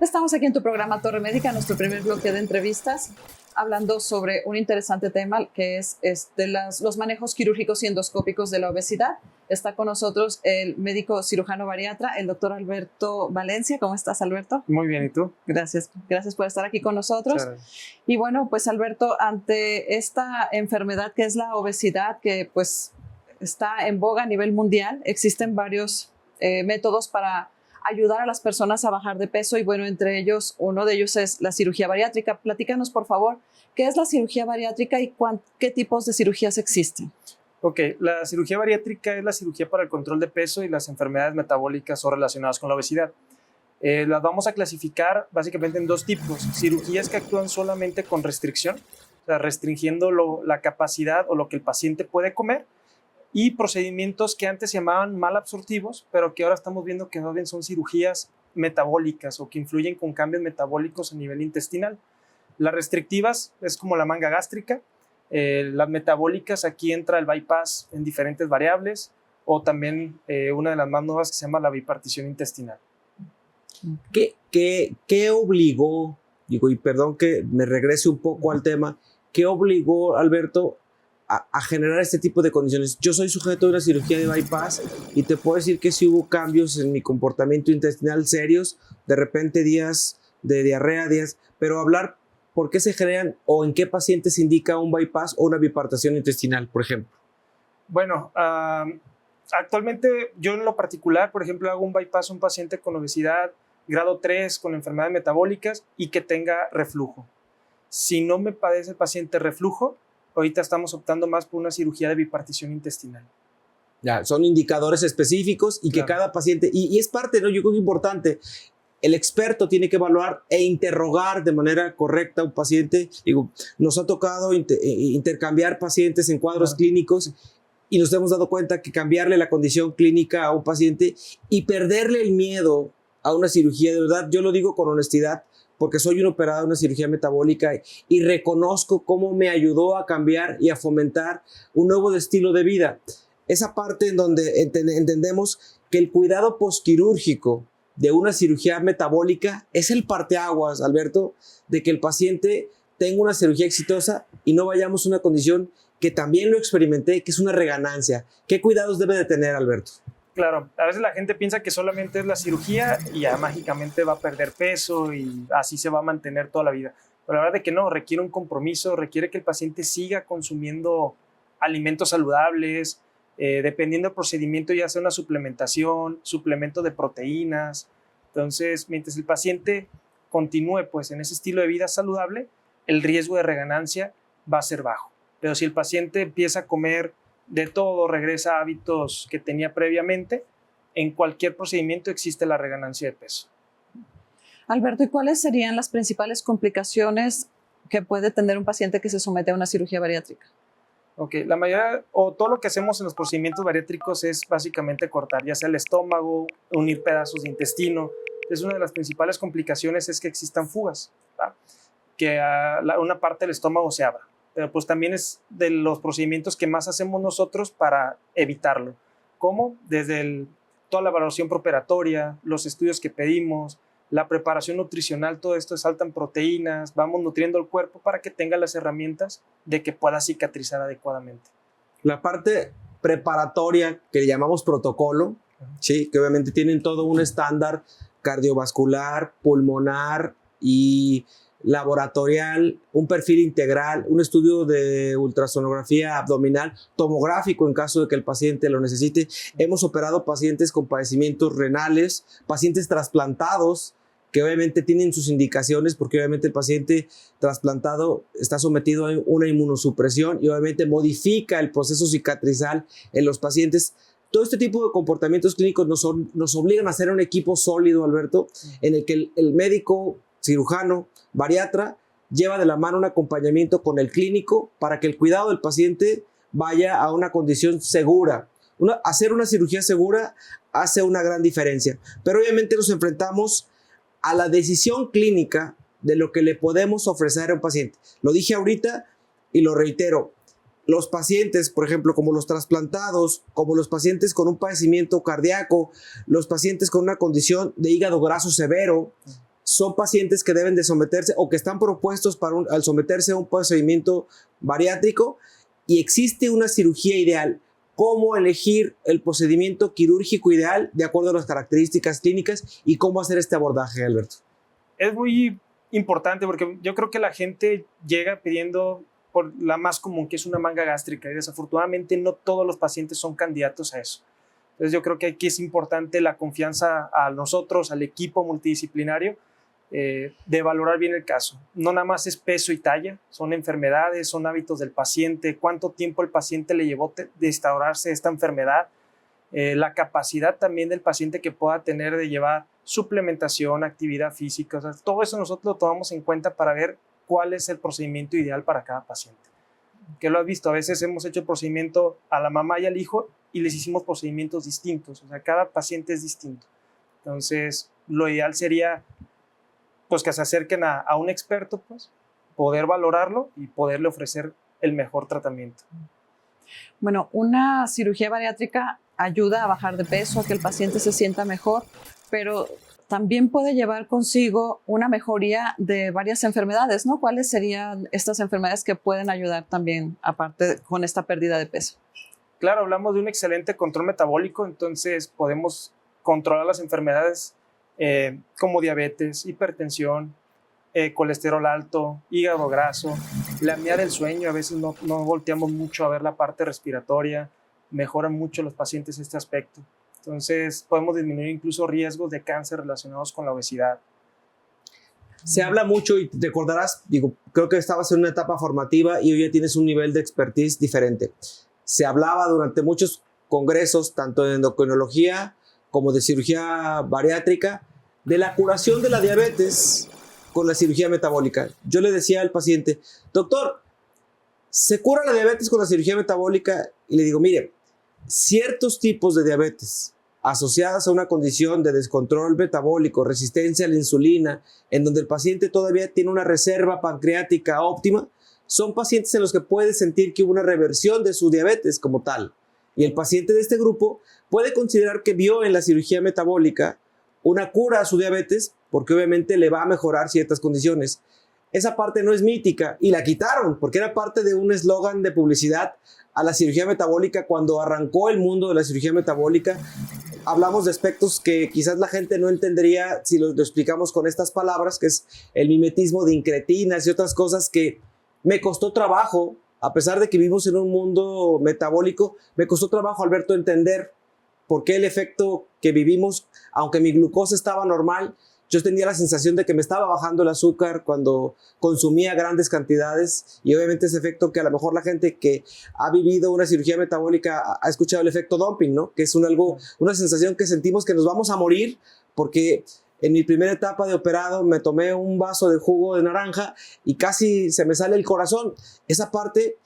Estamos aquí en tu programa Torre Médica, nuestro primer bloque de entrevistas, hablando sobre un interesante tema que es de los manejos quirúrgicos y endoscópicos de la obesidad. Está con nosotros el médico cirujano bariatra, el doctor Alberto Valencia. ¿Cómo estás, Alberto? Muy bien, ¿y tú? Gracias por estar aquí con nosotros. Y bueno, pues Alberto, ante esta enfermedad que es la obesidad, que pues está en boga a nivel mundial, existen varios métodos para ayudar a las personas a bajar de peso y bueno, entre ellos, uno de ellos es la cirugía bariátrica. Platícanos, por favor, ¿qué es la cirugía bariátrica y qué tipos de cirugías existen? Ok, la cirugía bariátrica es la cirugía para el control de peso y las enfermedades metabólicas o relacionadas con la obesidad. Las vamos a clasificar básicamente en dos tipos: cirugías que actúan solamente con restricción, o sea, restringiendo la capacidad o lo que el paciente puede comer, y procedimientos que antes se llamaban malabsortivos, pero que ahora estamos viendo que más bien son cirugías metabólicas o que influyen con cambios metabólicos a nivel intestinal. Las restrictivas es como la manga gástrica. Las metabólicas, aquí entra el bypass en diferentes variables, o también una de las más nuevas que se llama la bipartición intestinal. ¿Qué obligó, digo, y perdón que me regrese un poco al tema, qué obligó, Alberto, a generar este tipo de condiciones? Yo soy sujeto de una cirugía de bypass y te puedo decir que sí hubo cambios en mi comportamiento intestinal serios, de repente días de diarrea, pero hablar por qué se generan o en qué pacientes se indica un bypass o una bipartición intestinal, por ejemplo. Bueno, actualmente yo en lo particular, por ejemplo, hago un bypass a un paciente con obesidad grado 3, con enfermedades metabólicas y que tenga reflujo. Si no me padece el paciente reflujo, ahorita estamos optando más por una cirugía de bipartición intestinal. Ya, son indicadores específicos y claro, que cada paciente, y es parte, ¿no? Yo creo que es importante, el experto tiene que evaluar e interrogar de manera correcta a un paciente. Digo, nos ha tocado intercambiar pacientes en cuadros clínicos y nos hemos dado cuenta que cambiarle la condición clínica a un paciente y perderle el miedo a una cirugía, de verdad, yo lo digo con honestidad, porque soy un operador de una cirugía metabólica y reconozco cómo me ayudó a cambiar y a fomentar un nuevo estilo de vida. Esa parte en donde entendemos que el cuidado postquirúrgico de una cirugía metabólica es el parteaguas, Alberto, de que el paciente tenga una cirugía exitosa y no vayamos a una condición que también lo experimenté, que es una reganancia. ¿Qué cuidados debe de tener, Alberto? Claro, a veces la gente piensa que solamente es la cirugía y ya mágicamente va a perder peso y así se va a mantener toda la vida. Pero la verdad es que no, requiere un compromiso, requiere que el paciente siga consumiendo alimentos saludables, dependiendo del procedimiento, ya sea una suplementación, suplemento de proteínas. Entonces, mientras el paciente continúe pues, en ese estilo de vida saludable, el riesgo de reganancia va a ser bajo. Pero si el paciente empieza a comer de todo, regresa a hábitos que tenía previamente, en cualquier procedimiento existe la reganancia de peso. Alberto, ¿y cuáles serían las principales complicaciones que puede tener un paciente que se somete a una cirugía bariátrica? Ok, la mayoría o todo lo que hacemos en los procedimientos bariátricos es básicamente cortar, ya sea el estómago, unir pedazos de intestino. Entonces, una de las principales complicaciones es que existan fugas, ¿verdad? Que una parte del estómago se abra. Pero pues también es de los procedimientos que más hacemos nosotros para evitarlo. ¿Cómo? Desde toda la evaluación preoperatoria, los estudios que pedimos, la preparación nutricional, todo esto es alta en proteínas, vamos nutriendo el cuerpo para que tenga las herramientas de que pueda cicatrizar adecuadamente. La parte preparatoria que le llamamos protocolo, sí, que obviamente tienen todo un estándar cardiovascular, pulmonar y laboratorial, un perfil integral, un estudio de ultrasonografía abdominal, tomográfico en caso de que el paciente lo necesite. Hemos operado pacientes con padecimientos renales, pacientes trasplantados, que obviamente tienen sus indicaciones, porque obviamente el paciente trasplantado está sometido a una inmunosupresión y obviamente modifica el proceso cicatrizal en los pacientes. Todo este tipo de comportamientos clínicos nos obligan a hacer un equipo sólido, Alberto, en el que el médico cirujano, bariatra, lleva de la mano un acompañamiento con el clínico para que el cuidado del paciente vaya a una condición segura. Hacer una cirugía segura hace una gran diferencia, pero obviamente nos enfrentamos a la decisión clínica de lo que le podemos ofrecer a un paciente. Lo dije ahorita y lo reitero. Los pacientes, por ejemplo, como los trasplantados, como los pacientes con un padecimiento cardíaco, los pacientes con una condición de hígado graso severo, son pacientes que deben de someterse o que están propuestos al someterse a un procedimiento bariátrico y existe una cirugía ideal. ¿Cómo elegir el procedimiento quirúrgico ideal de acuerdo a las características clínicas y cómo hacer este abordaje, Alberto? Es muy importante porque yo creo que la gente llega pidiendo por la más común, que es una manga gástrica, y desafortunadamente no todos los pacientes son candidatos a eso. Entonces yo creo que aquí es importante la confianza a nosotros, al equipo multidisciplinario, de valorar bien el caso. No nada más es peso y talla, son enfermedades, son hábitos del paciente, cuánto tiempo el paciente le llevó de instaurarse esta enfermedad, la capacidad también del paciente que pueda tener de llevar suplementación, actividad física, o sea, todo eso nosotros lo tomamos en cuenta para ver cuál es el procedimiento ideal para cada paciente. Que lo has visto, a veces hemos hecho el procedimiento a la mamá y al hijo y les hicimos procedimientos distintos, o sea, cada paciente es distinto. Entonces, lo ideal sería pues que se acerquen a un experto, pues, poder valorarlo y poderle ofrecer el mejor tratamiento. Bueno, una cirugía bariátrica ayuda a bajar de peso, a que el paciente se sienta mejor, pero también puede llevar consigo una mejoría de varias enfermedades, ¿no? ¿Cuáles serían estas enfermedades que pueden ayudar también, aparte con esta pérdida de peso? Claro, hablamos de un excelente control metabólico, entonces podemos controlar las enfermedades como diabetes, hipertensión, colesterol alto, hígado graso, la apnea del sueño. A veces no volteamos mucho a ver la parte respiratoria, mejoran mucho los pacientes este aspecto. Entonces podemos disminuir incluso riesgos de cáncer relacionados con la obesidad. Se habla mucho y te recordarás, creo que estabas en una etapa formativa y hoy ya tienes un nivel de expertise diferente. Se hablaba durante muchos congresos, tanto de endocrinología como de cirugía bariátrica, de la curación de la diabetes con la cirugía metabólica. Yo le decía al paciente, doctor, ¿se cura la diabetes con la cirugía metabólica? Y le digo, mire, ciertos tipos de diabetes asociadas a una condición de descontrol metabólico, resistencia a la insulina, en donde el paciente todavía tiene una reserva pancreática óptima, son pacientes en los que puede sentir que hubo una reversión de su diabetes como tal. Y el paciente de este grupo puede considerar que vio en la cirugía metabólica una cura a su diabetes porque obviamente le va a mejorar ciertas condiciones. Esa parte no es mítica y la quitaron porque era parte de un eslogan de publicidad a la cirugía metabólica. Cuando arrancó el mundo de la cirugía metabólica, hablamos de aspectos que quizás la gente no entendería si lo explicamos con estas palabras, que es el mimetismo de incretinas y otras cosas que me costó trabajo, a pesar de que vivimos en un mundo metabólico, me costó trabajo, Alberto, entender por qué el efecto que vivimos, aunque mi glucosa estaba normal, yo tenía la sensación de que me estaba bajando el azúcar cuando consumía grandes cantidades, y obviamente ese efecto que a lo mejor la gente que ha vivido una cirugía metabólica ha escuchado, el efecto dumping, ¿no? Que es una sensación que sentimos que nos vamos a morir porque en mi primera etapa de operado me tomé un vaso de jugo de naranja y casi se me sale el corazón. Esa parte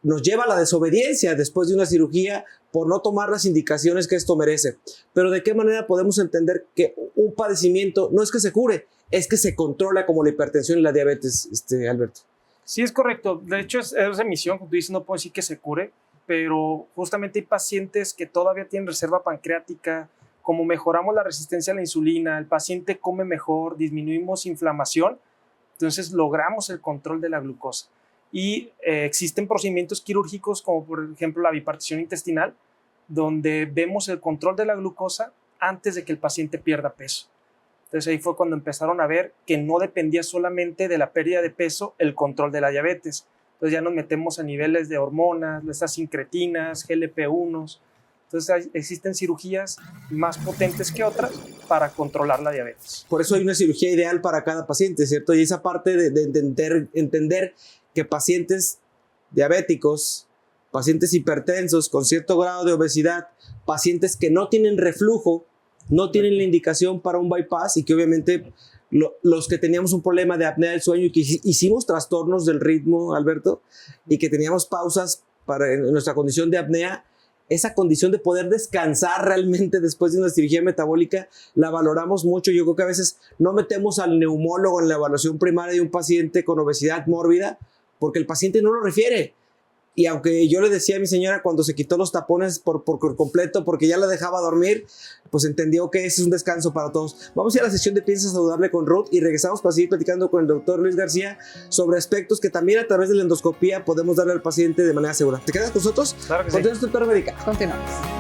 nos lleva a la desobediencia después de una cirugía por no tomar las indicaciones que esto merece. Pero ¿de qué manera podemos entender que un padecimiento no es que se cure, es que se controla como la hipertensión y la diabetes, Alberto? Sí, es correcto. De hecho, es remisión, como tú dices, no puedo decir que se cure, pero justamente hay pacientes que todavía tienen reserva pancreática. Como mejoramos la resistencia a la insulina, el paciente come mejor, disminuimos inflamación, entonces logramos el control de la glucosa. Y existen procedimientos quirúrgicos como por ejemplo la bipartición intestinal, donde vemos el control de la glucosa antes de que el paciente pierda peso. Entonces ahí fue cuando empezaron a ver que no dependía solamente de la pérdida de peso el control de la diabetes. Entonces ya nos metemos a niveles de hormonas, de estas incretinas, GLP-1s. Entonces existen cirugías más potentes que otras para controlar la diabetes. Por eso hay una cirugía ideal para cada paciente, ¿cierto? Y esa parte de entender que pacientes diabéticos, pacientes hipertensos con cierto grado de obesidad, pacientes que no tienen reflujo, no tienen la indicación para un bypass y que obviamente los que teníamos un problema de apnea del sueño y que hicimos trastornos del ritmo, Alberto, y que teníamos pausas en nuestra condición de apnea, esa condición de poder descansar realmente después de una cirugía metabólica, la valoramos mucho. Yo creo que a veces no metemos al neumólogo en la evaluación primaria de un paciente con obesidad mórbida porque el paciente no lo refiere. Y aunque yo le decía a mi señora cuando se quitó los tapones por completo, porque ya la dejaba dormir, pues entendió que ese es un descanso para todos. Vamos a ir a la sesión de Piensa Saludable con Ruth y regresamos para seguir platicando con el doctor Luis García sobre aspectos que también a través de la endoscopía podemos darle al paciente de manera segura. ¿Te quedas con nosotros? Claro que sí. Continuamos, doctora América. Continuamos.